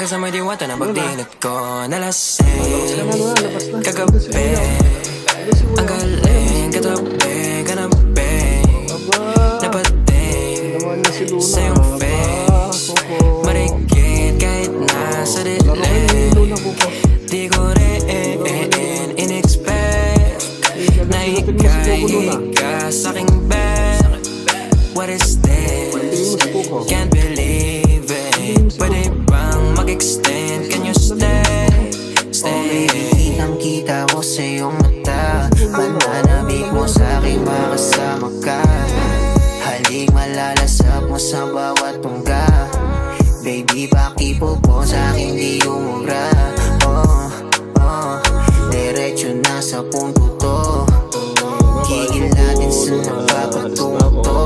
ka sa may diwata na pagdinat ko. Nalasing kagabi, ang galing katabi, kanabi napating sa iyong face. Marikit kahit nasa dilim, di ko rin in-expect na ika'y higa sa'king bed. What is this? Can't believe it. Pwede bang mag-extend? Can you stay? Stay. Kitang-kita ko sa iyong mata, mananabik mo sa'king makasama ka. Halik malalasap mo sa bawat tungga. Baby, pakipo po sa'king di umubra. Diretso na sa punto to. Gigil natin sa nagpapatungo to.